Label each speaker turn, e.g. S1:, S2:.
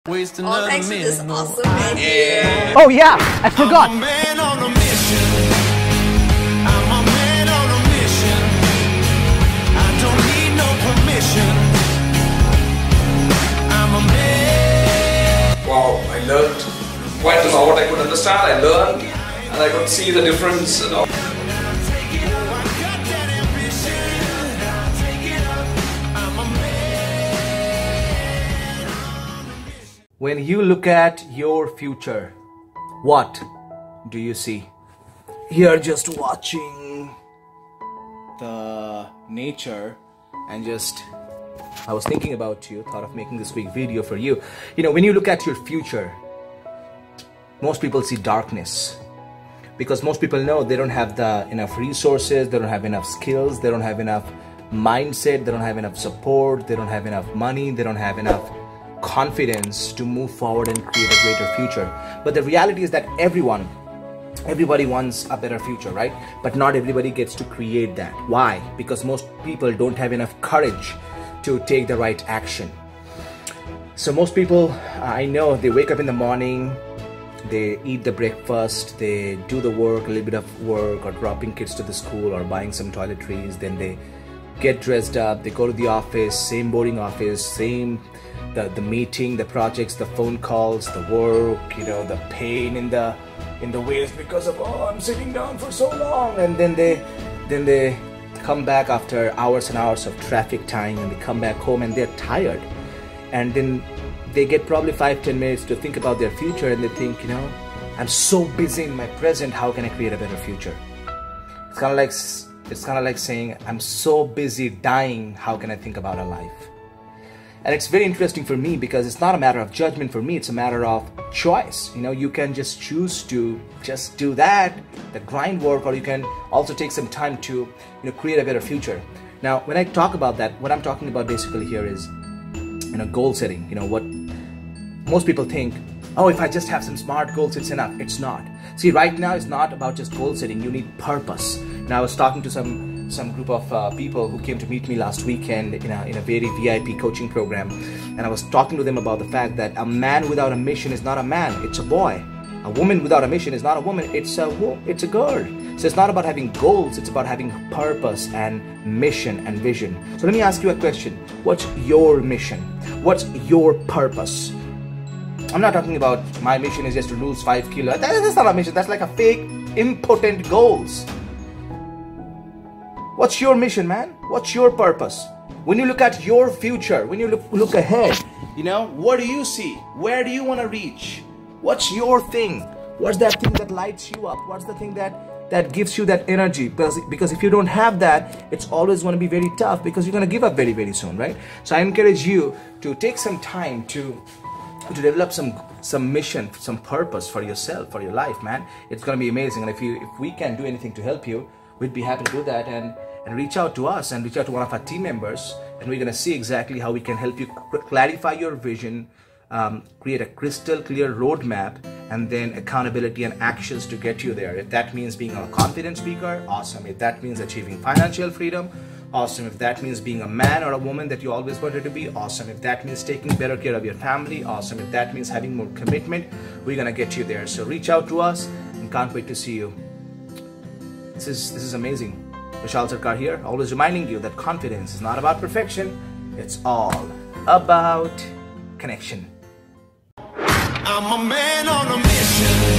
S1: All thanks to this awesome man here.
S2: Oh yeah, I forgot.
S3: I'm a man on a mission. I'm a man on a mission. I don't need no permission. I'm a man.
S4: Wow, I learned quite a lot. I could understand, I learned, and I could see the difference.
S2: When you look at your future, what do you see? You're just watching the nature and I was thinking about you, thought of making this quick video for you. You know, when you look at your future, most people see darkness because most people know they don't have enough resources, they don't have enough skills, they don't have enough mindset, they don't have enough support, they don't have enough money, they don't have enough confidence to move forward and create a greater future. But the reality is that everybody wants a better future, right? But not everybody gets to create that. Why? Because most people don't have enough courage to take the right action. So most people, I know, they wake up in the morning, they eat the breakfast, they do the work, a little bit of work, or dropping kids to the school or buying some toiletries, then they get dressed up, they go to the office, same boring office, same the meeting, the projects, the phone calls, the work, you know, the pain in the waist because of, oh, I'm sitting down for so long, and then they come back after hours and hours of traffic time, and they come back home and they're tired, and then they get probably 5-10 minutes to think about their future, and they think, you know, I'm so busy in my present, how can I create a better future? It's kind of like saying, I'm so busy dying, how can I think about a life? And it's very interesting for me because it's not a matter of judgment for me, it's a matter of choice. You know, you can just choose to just do the grind work, or you can also take some time to, you know, create a better future. Now, when I talk about that, what I'm talking about basically here is, you know, goal setting. You know, what most people think, oh, if I just have some SMART goals, it's enough. It's not. See, right now it's not about just goal setting. You need purpose. Now, I was talking to some group of people who came to meet me last weekend in a very VIP coaching program, and I was talking to them about the fact that a man without a mission is not a man, it's a boy. A woman without a mission is not a woman, it's a girl. So it's not about having goals, it's about having purpose and mission and vision. So let me ask you a question. What's your mission? What's your purpose? I'm not talking about my mission is just to lose 5 kilos. That's not a mission, that's like a fake, impotent goals. What's your mission, man? What's your purpose? When you look at your future, when you look ahead, you know, what do you see? Where do you want to reach? What's your thing? What's that thing that lights you up? What's the thing that gives you that energy? Because if you don't have that, it's always going to be very tough because you're going to give up very, very soon, right? So I encourage you to take some time to develop some mission, some purpose for yourself, for your life, man. It's going to be amazing. And if we can do anything to help you, we'd be happy to do that, and reach out to us and reach out to one of our team members, and we're going to see exactly how we can help you clarify your vision, create a crystal clear roadmap, and then accountability and actions to get you there. If that means being a confident speaker, awesome. If that means achieving financial freedom, awesome. If that means being a man or a woman that you always wanted to be, awesome. If that means taking better care of your family, awesome. If that means having more commitment, we're going to get you there. So reach out to us, and can't wait to see you. This is amazing. Bishal Sarkar here, always reminding you that confidence is not about perfection, it's all about connection.
S3: I'm a man on a mission.